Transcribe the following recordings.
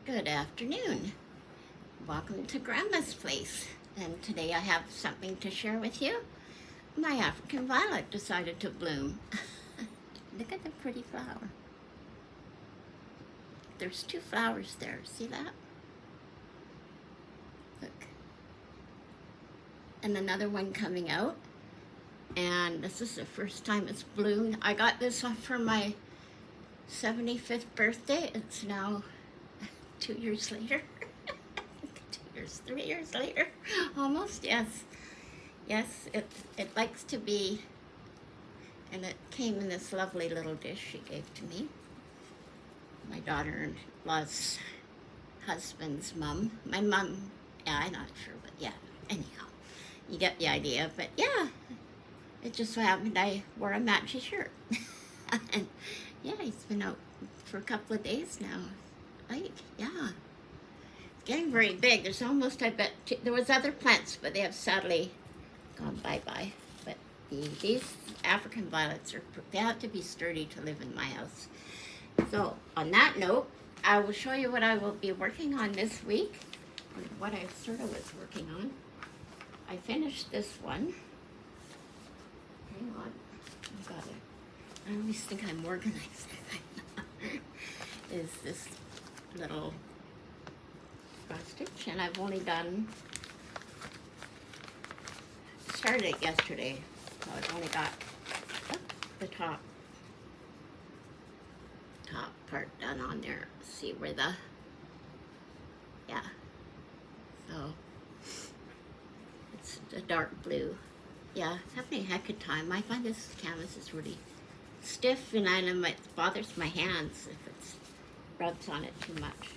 Good afternoon. Welcome to Grandma's Place. And today I have something to share with you. My African violet decided to bloom. Look at the pretty flower. There's two flowers there. See that? Look. And another one coming out. And this is the first time it's bloomed. I got this one for my 75th birthday. It's now 2 years later. 3 years later, almost. Yes, it likes to be, and it came in this lovely little dish she gave to me. My daughter-in-law's husband's mom. My mom, yeah, I'm not sure, but yeah. Anyhow, you get the idea. But yeah, it just so happened I wore a matchy shirt, and yeah, he's been out for a couple of days now. Like, yeah. Getting very big. There's almost, I bet, there was other plants, but they have sadly gone bye-bye. But these African violets, they have to be sturdy to live in my house. So on that note, I will show you what I will be working on this week, or what I sort of was working on. I finished this one. Hang on. I got it. I always think I'm organized. Is this little cross stitch, and I've only started it yesterday, so I've only got the top part done on there. See where yeah, so it's a dark blue. Yeah, it's having a heck of a time. I find this canvas is really stiff, and it bothers my hands if it rubs on it too much.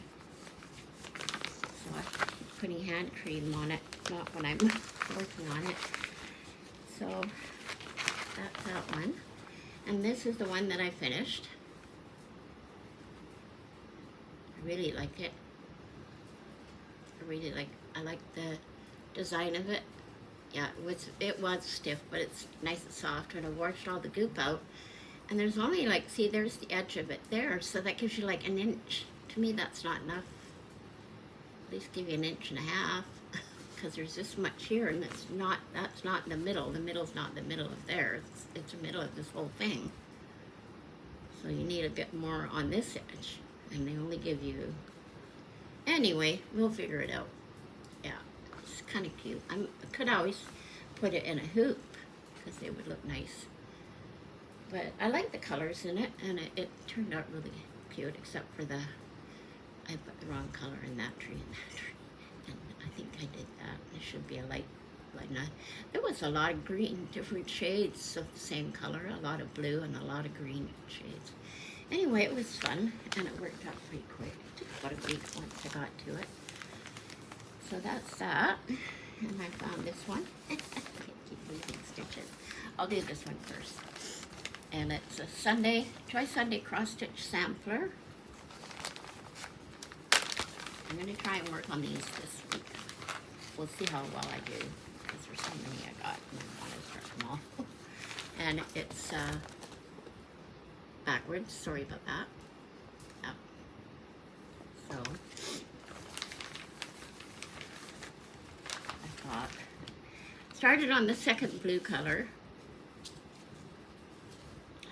So I keep putting hand cream on it, not when I'm working on it. So that's that one. And this is the one that I finished. I really like it. I like the design of it. Yeah, it was stiff, but it's nice and soft. When I washed all the goop out, and there's only see, there's the edge of it there, so that gives you like an inch. To me, that's not enough. At least give you an inch and a half, because there's this much here, and that's not in the middle. The middle's not in the middle of there. It's the middle of this whole thing. So you need a bit more on this edge, and they only give you. Anyway, we'll figure it out. Yeah, it's kind of cute. I could always put it in a hoop, because they would look nice. But I like the colors in it, and it turned out really cute, except for I put the wrong color in that tree and that tree. And I think I did that. It should be a light. There was a lot of green, different shades of the same color, a lot of blue and a lot of green shades. Anyway, it was fun, and it worked out pretty quick. It took about a week once I got to it. So that's that. And I found this one. I keep losing stitches. I'll do this one first. And it's a Sunday cross stitch sampler. I'm going to try and work on these this week. We'll see how well I do, because there's so many I got, and I want to start them all. And it's backwards. Sorry about that. Yep. So I thought, started on the second blue color.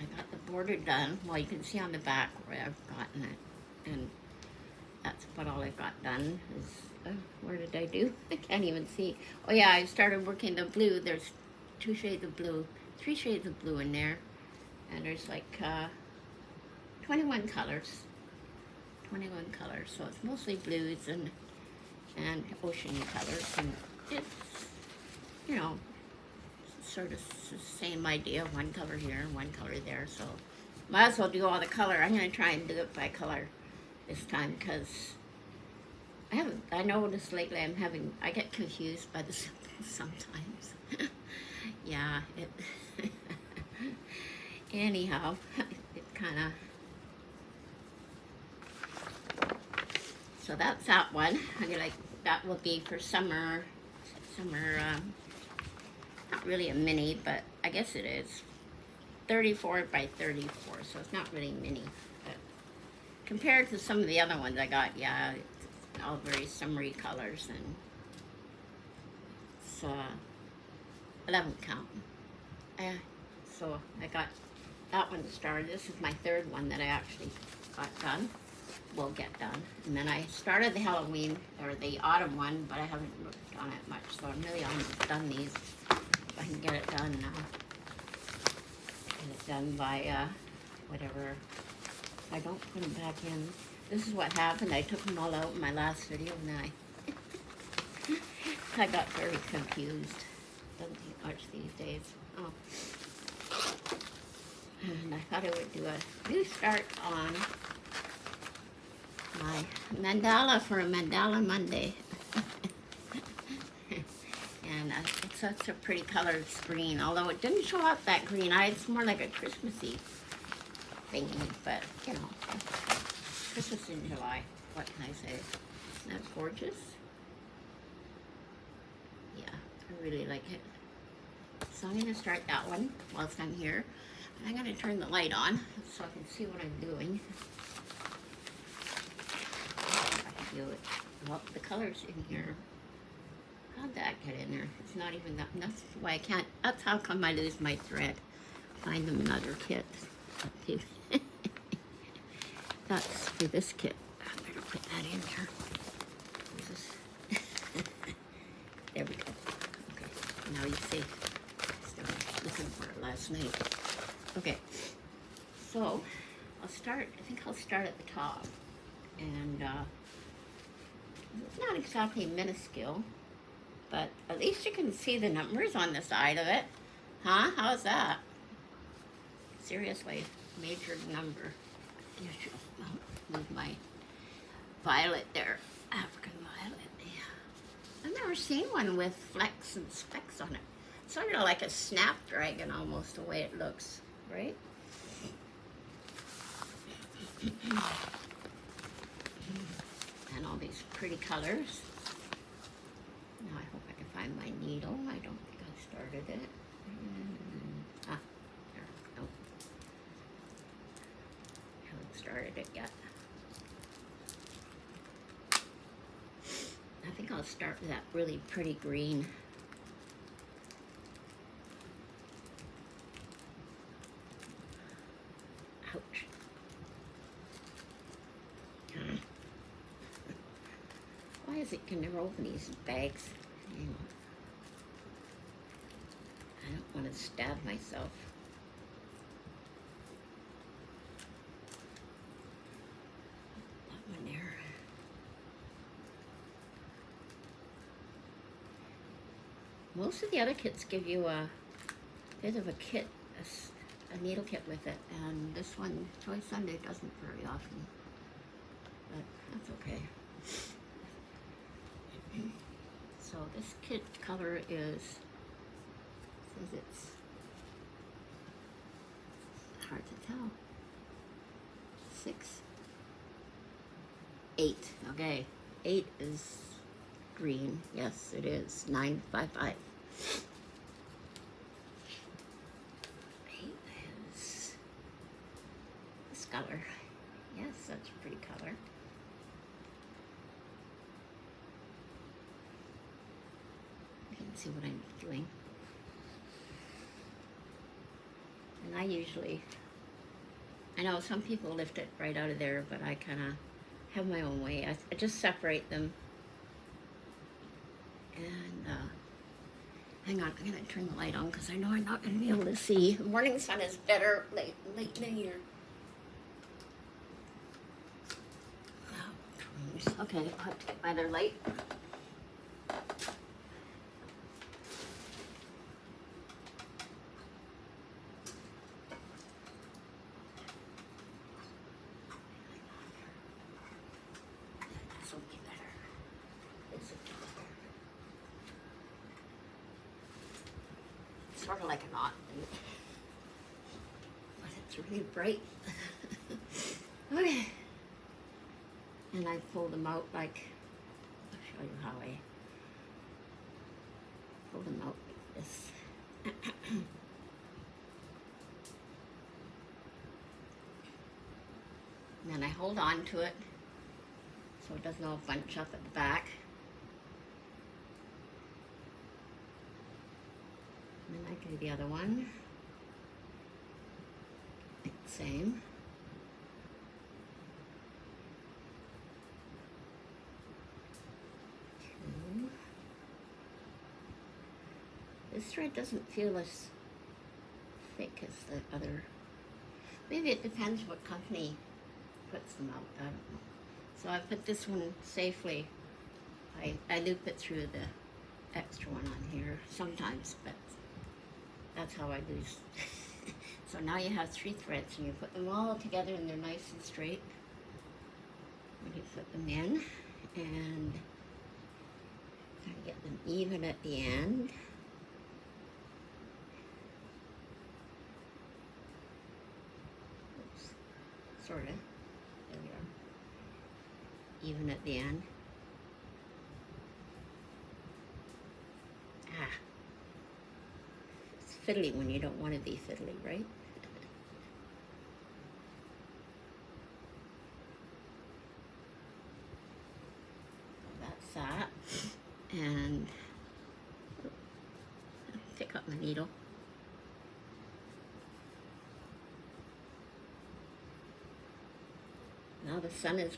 I got the border done. Well, you can see on the back where I've gotten it, and that's about all I've got done. Where did I do? I can't even see. Oh yeah, I started working the blue. There's 2 shades of blue, 3 shades of blue in there, and there's like 21 colors. 21 colors. So it's mostly blues and oceany colors, and it's, you know, sort of the same idea. One color here and one color there. So might as well do all the color. I'm going to try and do it by color this time, because I noticed lately I get confused by the symbols sometimes. Yeah, anyhow, it kind of, so that's that one. I mean, that will be for summer, not really a mini, but I guess it is. 34 by 34, so it's not really mini, but compared to some of the other ones I got, yeah, it's all very summery colors, and it's 11 count. So I got that one started. This is my third one that I actually got done, will get done. And then I started the Halloween, or the autumn one, but I haven't worked on it much, so I'm really almost done these. If I can get it done now. Get it done by, whatever. I don't put them back in. This is what happened. I took them all out in my last video, and then I got very confused. Doesn't take much these days. Oh. And I thought I would do a new start on my mandala for a Mandela Monday. And it's such a pretty colored green, although it didn't show up that green. It's more like a Christmassy thingy, but you know, Christmas in July. What can I say? Isn't that gorgeous? Yeah, I really like it. So I'm going to start that one whilst I'm here. And I'm going to turn the light on so I can see what I'm doing. If I can do it. Well, the colors in here. How'd that get in there? It's not even that. That's why I can't. That's how come I lose my thread. Find them in other kits. That's for this kit. I'm going to put that in there. There we go. Okay. Now you see. I was looking for it last night. Okay. So I'll start. I think I'll start at the top. And it's not exactly minuscule, but at least you can see the numbers on the side of it. Huh? How's that? Seriously, major number. Move my violet there. African violet. Yeah. I've never seen one with flecks and specks on it. Sort of like a snapdragon almost, the way it looks, right? And all these pretty colors. Now I hope I can find my needle. I don't think I started it. There we go. Haven't started it yet. I think I'll start with that really pretty green. Ouch. Why is it can never open these bags? Hang on. I don't want to stab myself. That one there. Most of the other kits give you a bit of a kit, a needle kit with it, and this one, Choice Sunday, doesn't very often, but that's okay. So this kit color is, says it's hard to tell, 6, 8, okay, 8 is green, yes it is, 955. 8 is this color, yes, that's a pretty color. See what I'm doing. And I usually, I know some people lift it right out of there, but I kind of have my own way. I just separate them. And hang on, I'm going to turn the light on because I know I'm not going to be able to see. The morning sun is better late later. Okay, I'll have to get my other light. Sort of like a knot, but it's really bright. Okay, and I pull them out like, I'll show you how I pull them out like this. And then I hold on to it so it doesn't all bunch up at the back. And then I do the other one. Same. Two. This thread doesn't feel as thick as the other. Maybe it depends what company puts them out. I don't know. So I put this one safely. I loop it through the extra one on here sometimes, but that's how I do. So now you have 3 threads and you put them all together and they're nice and straight. And you put them in and try to get them even at the end. Oops. Sort of. There we are. Even at the end. Ah. It's fiddly when you don't want to be fiddly, right? That and pick up my needle. Now the sun is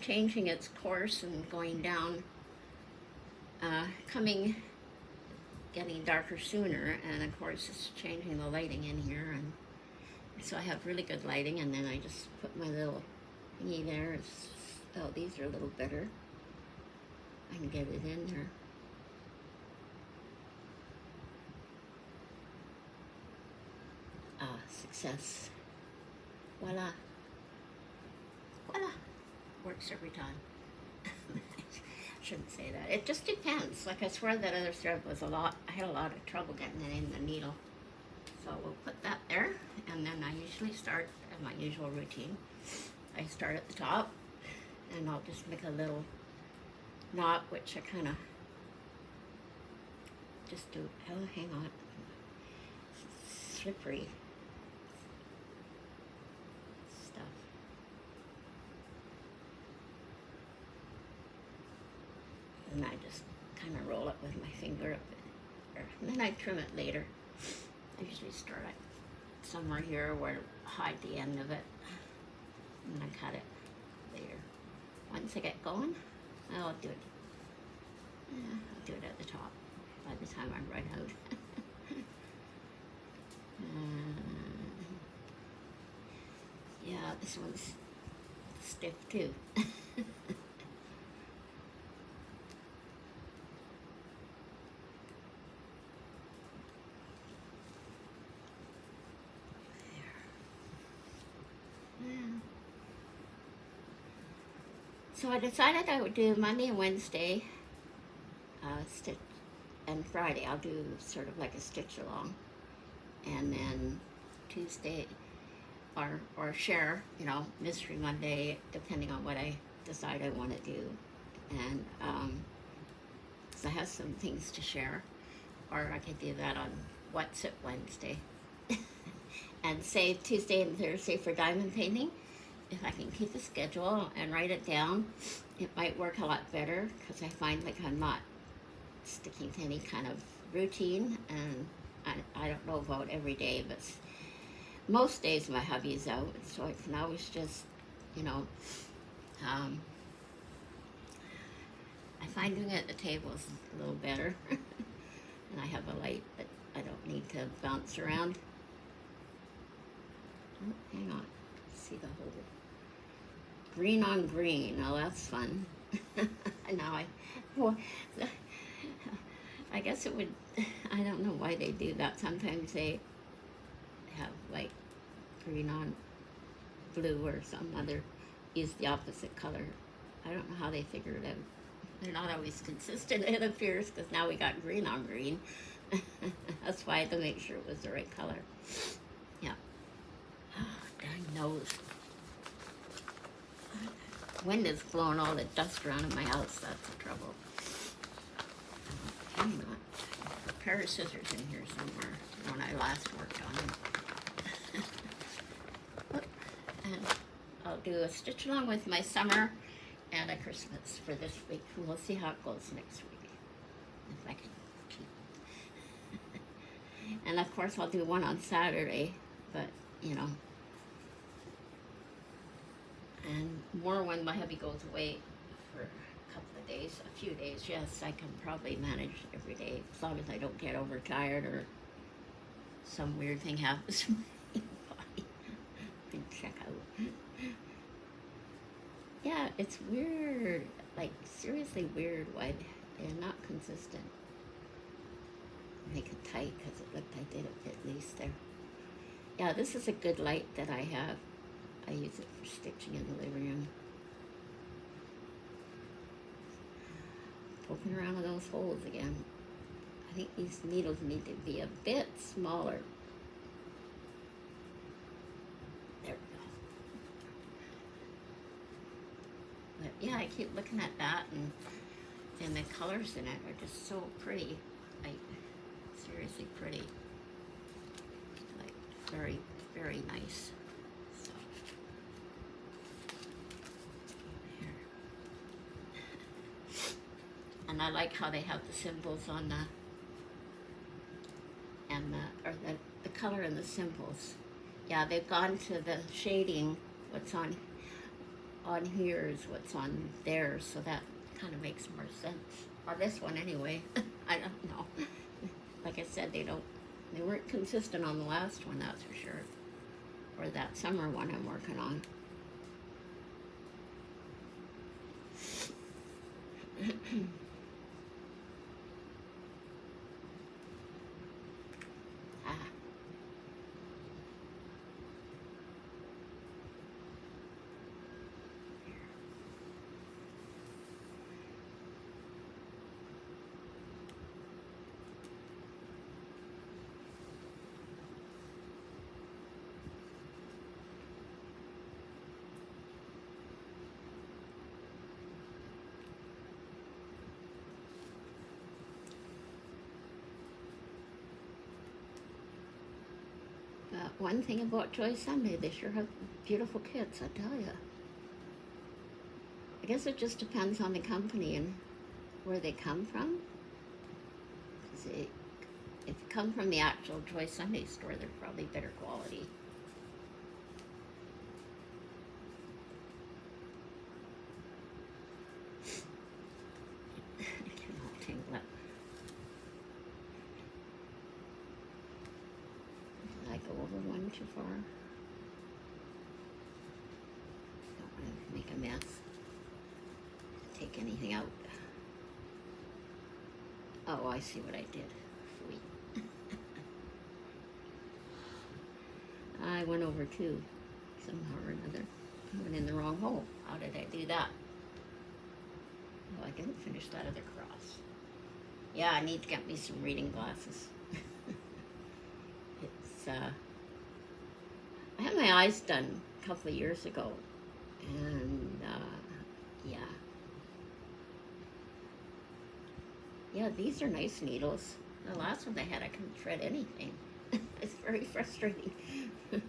changing its course and going down, getting darker sooner, and of course it's changing the lighting in here, and so I have really good lighting, and then I just put my little thingy there. Oh, these are a little better. I can get it in there. Ah, success. Voila. Voila. Works every time. Shouldn't say that. It just depends. Like I swear that other thread was I had a lot of trouble getting it in the needle. So we'll put that there, and then I usually start at my usual routine. I start at the top, and I'll just make a little knot, which I kind of just do. Oh, hang on. Slippery stuff. And I just kind of roll it with my finger up there. And then I trim it later. I usually start at somewhere here where I hide the end of it. And I cut it later. Once I get going, I'll do it. Yeah, I'll do it at the top by the time I run out. Yeah, this one's stiff too. So I decided I would do Monday and Wednesday stitch, and Friday I'll do sort of like a stitch along, and then Tuesday or share, Mystery Monday, depending on what I decide I want to do, and so I have some things to share, or I could do that on What's It Wednesday, and save Tuesday and Thursday for diamond painting. If I can keep a schedule and write it down, it might work a lot better, because I find like I'm not sticking to any kind of routine, and I don't know about every day, but most days my hubby's out, so I can always just, I find doing it at the table is a little better, and I have a light that I don't need to bounce around. Oh, hang on, see the whole green on green. Oh, that's fun. Now I guess it would, I don't know why they do that. Sometimes they have like green on blue or some other, use the opposite color. I don't know how they figure it out. They're not always consistent, it appears, because now we got green on green. That's why I had to make sure it was the right color. Yeah. Oh, dang nose. Wind is blowing all the dust around in my house. That's the trouble. Hang on. A pair of scissors in here somewhere when I last worked on them. And I'll do a stitch along with my summer and a Christmas for this week. We'll see how it goes next week, if I can keep. And of course I'll do one on Saturday, but you know, and more when my hubby goes away for a couple of days, a few days. Yes, I can probably manage every day as long as I don't get overtired or some weird thing happens to my body. I can check out. Yeah, it's weird, like seriously weird why they're not consistent. Make it tight because it looked I did it at least there. Yeah, this is a good light that I have. I use it for stitching in the living room. Poking around in those holes again. I think these needles need to be a bit smaller. There we go. But yeah, I keep looking at that, and the colors in it are just so pretty. Like, seriously pretty. Like, very, very nice. So, here. And I like how they have the symbols on the, and the color and the symbols. Yeah, they've gone to the shading. What's on here is what's on there, so that kind of makes more sense. On this one anyway. I don't know. Like I said, they weren't consistent on the last one, that's for sure. Or that summer one I'm working on. Ah. One thing about Joy Sunday, they sure have beautiful kits, I tell ya. I guess it just depends on the company and where they come from. 'Cause if you come from the actual Joy Sunday store, they're probably better quality. I cannot tangle up. Did I go over one too far? Don't want to make a mess. Take anything out. Oh, I see what I did. Sweet. I went over two somehow or another. I went in the wrong hole. How did I do that? Oh, I didn't finish that other cross. Yeah, I need to get me some reading glasses. It's, I had my eyes done a couple of years ago, and, yeah. Yeah, these are nice needles. The last one I had, I couldn't thread anything. It's very frustrating. Yeah,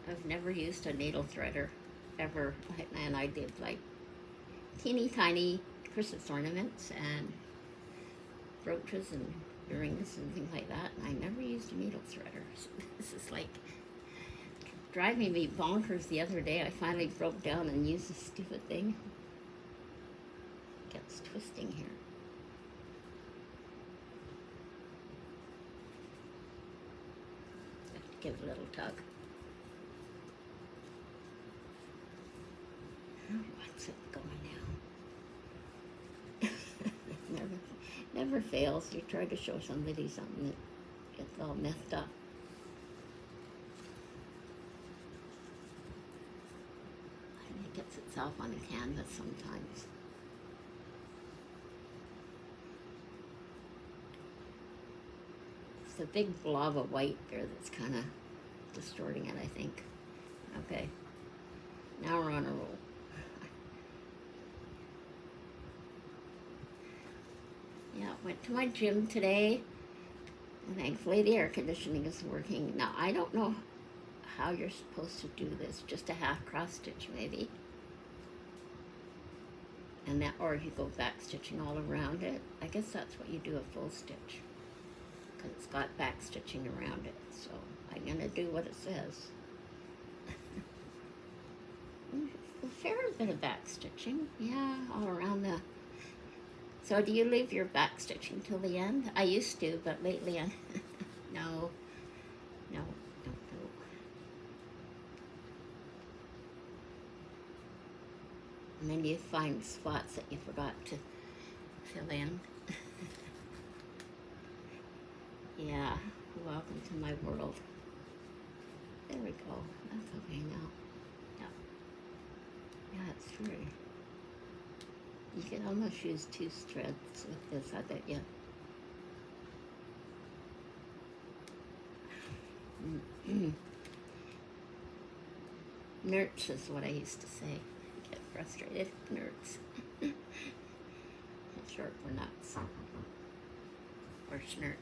I've never used a needle threader, ever, and I did like teeny tiny Christmas ornaments and brooches and earrings and things like that, and I never used a needle threader. So this is like driving me bonkers. The other day I finally broke down and used this stupid thing. It gets twisting here. I have to give it a little tug. What's it going now? Never fails. You try to show somebody something that gets all messed up. And it gets itself on a canvas sometimes. It's a big blob of white there that's kind of distorting it, I think. Okay, now we're on a roll. Yeah, went to my gym today, and thankfully the air conditioning is working. Now, I don't know how you're supposed to do this. Just a half cross stitch maybe. And that, or you go back stitching all around it. I guess that's what you do, a full stitch, because it's got back stitching around it. So I'm gonna do what it says. A fair bit of back stitching, yeah, all around the. So do you leave your back stitching till the end? I used to, but lately I no, don't. And then you find spots that you forgot to fill in. Yeah, welcome to my world. There we go. That's okay now. Yeah. Yeah, it's true. You can almost use 2 threads with this, I bet you. Nerds is what I used to say. I get frustrated. Nerds. Short for nuts. Or schnurt.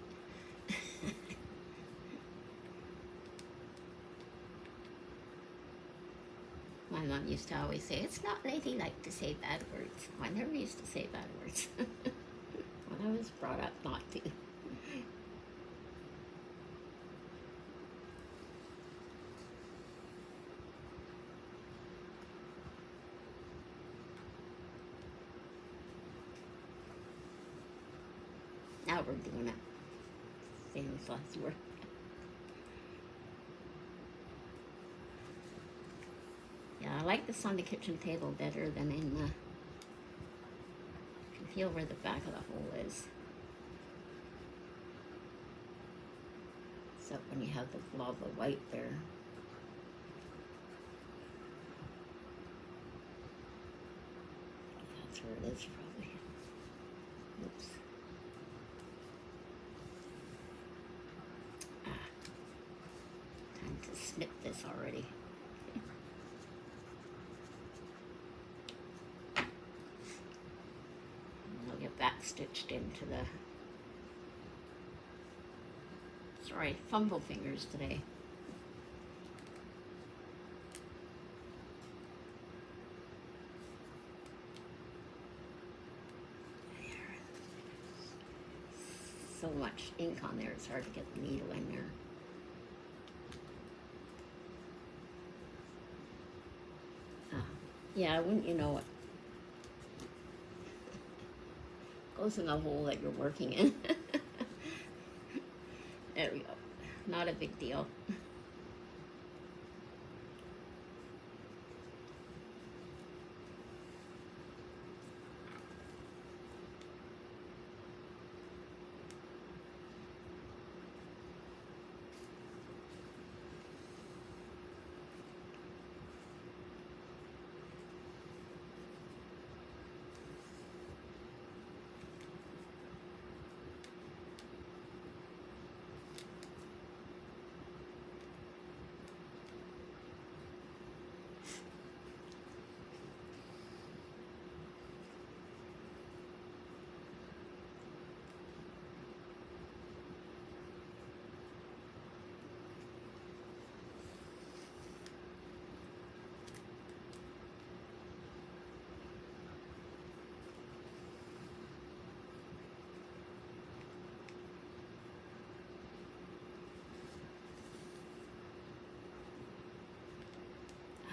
My mom used to always say, it's not ladylike to say bad words. I never used to say bad words. When I was brought up not to. Now we're doing it. Same as last word. Yeah, I like this on the kitchen table better than in the. You can feel where the back of the hole is. Except when you have the blob of white there. That's where it is probably. Oops. Time to snip this already. I'll get back stitched into the. Sorry, fumble fingers today. So much ink on there, it's hard to get the needle in there. Yeah, wouldn't you know it? Goes in the hole that you're working in. There we go. Not a big deal.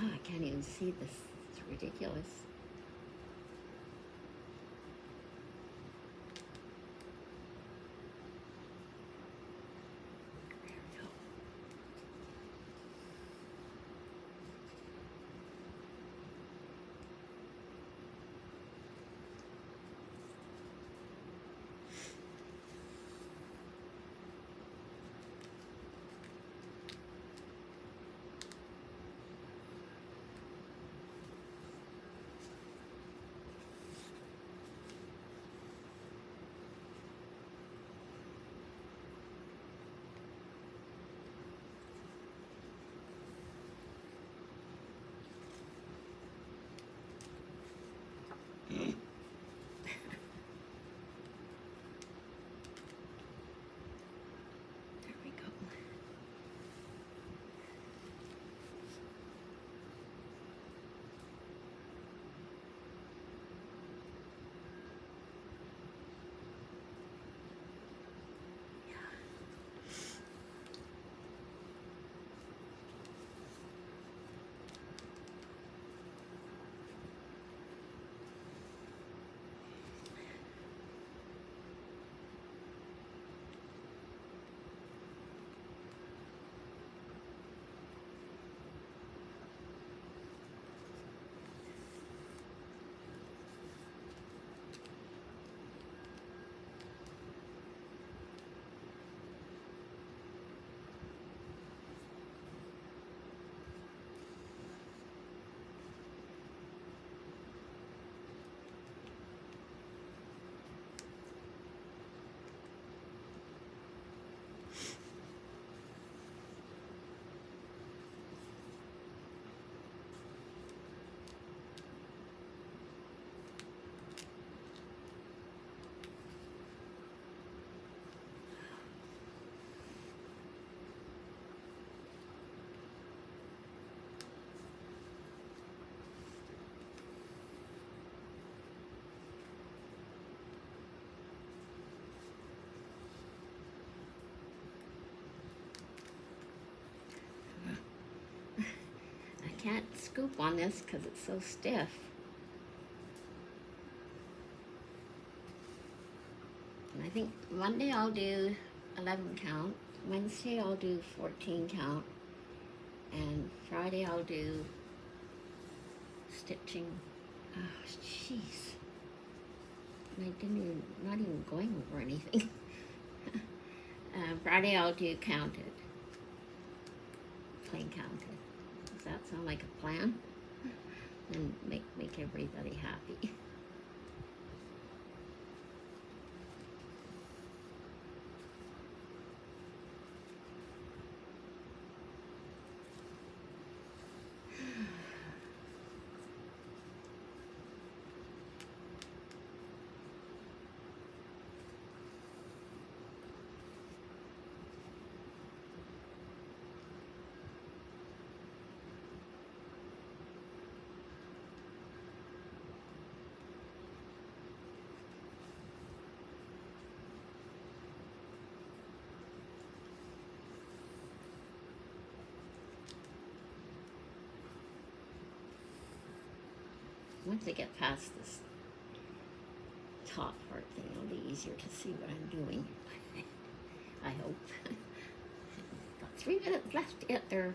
Oh, I can't even see this. It's ridiculous. There we go. can't scoop on this because it's so stiff. And I think Monday I'll do 11 count, Wednesday I'll do 14 count, and Friday I'll do stitching. Oh, jeez. And I didn't even, not even going over anything. Friday I'll do counted. Plain counted. Does that sound like a plan? And make everybody happy. Once I get past this top part thing, it'll be easier to see what I'm doing. I hope. Got 3 minutes left to get there.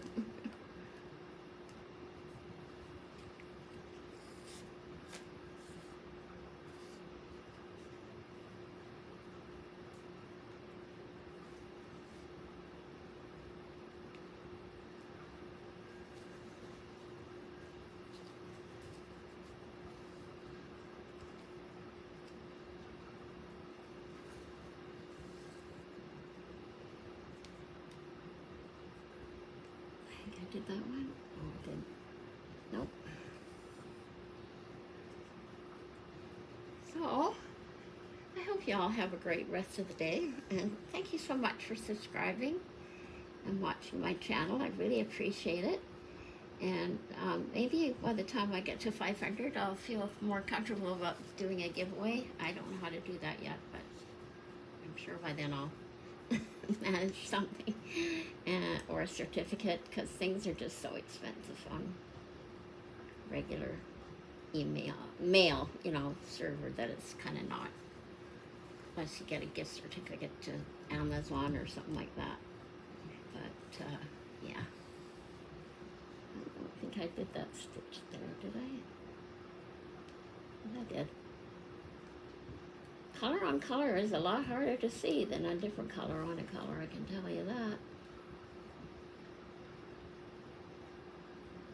I did that one? Oh, I did. Nope. So, I hope you all have a great rest of the day. And thank you so much for subscribing and watching my channel. I really appreciate it. And maybe by the time I get to 500, I'll feel more comfortable about doing a giveaway. I don't know how to do that yet, but I'm sure by then I'll manage something or a certificate, because things are just so expensive on regular mail, you know, server, that it's kind of not, unless you get a gift certificate to Amazon or something like that. But yeah, I don't think I did that stitch there, did I? I did. Color on color is a lot harder to see than a different color on a color, I can tell you that.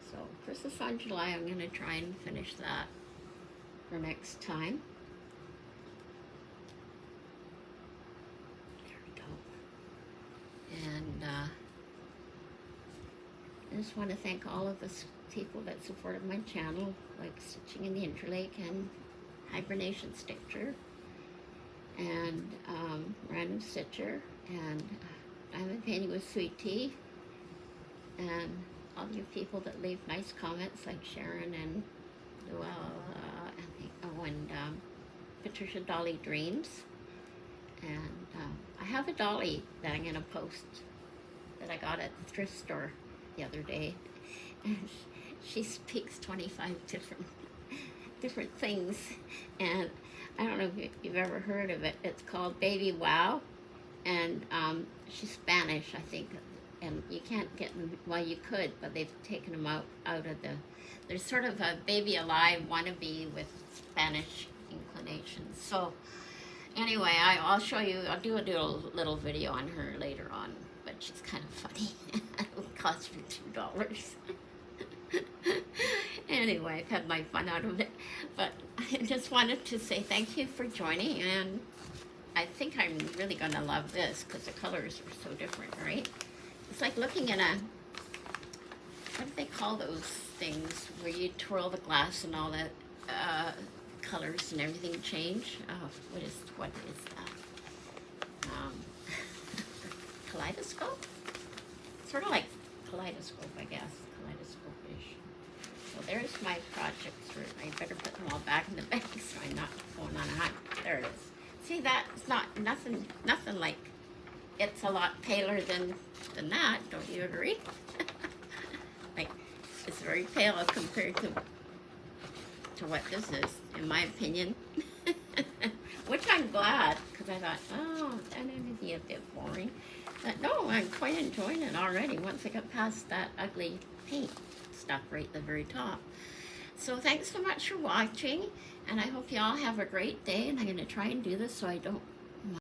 So, Christmas on July, I'm going to try and finish that for next time. There we go. And I just want to thank all of the people that supported my channel, like Stitching in the Interlake and Hibernation Stitcher, and Random Stitcher, and Diamond Painting with Sweet Tea, and all you people that leave nice comments, like Sharon and Luella, and Patricia Dolly Dreams. And I have a dolly that I'm going to post that I got at the thrift store the other day, and she speaks 25 different things, and I don't know if you've ever heard of it. It's called Baby Wow, and she's Spanish, I think, and you can't get them, well, you could, but they've taken them out of the, there's sort of a Baby Alive wannabe with Spanish inclinations. So anyway, I'll show you, I'll do a little video on her later on, but she's kind of funny. It cost me $2. Anyway, I've had my fun out of it, but I just wanted to say thank you for joining, and I think I'm really going to love this because the colors are so different, right? It's like looking at a, what do they call those things where you twirl the glass and all that colors and everything change? Oh, what is that? Kaleidoscope? Sort of like kaleidoscope, I guess. Kaleidoscope-ish. So there's my projects. I better put them all back in the bag so I'm not going on a hunt. There it is. See that? It's not nothing like, it's a lot paler than that. Don't you agree? Like, it's very pale compared to what this is, in my opinion. Which I'm glad, because I thought, oh, that would be a bit boring. But no, I'm quite enjoying it already once I got past that ugly paint stuff right at the very top. So thanks so much for watching, and I hope you all have a great day, and I'm going to try and do this so I don't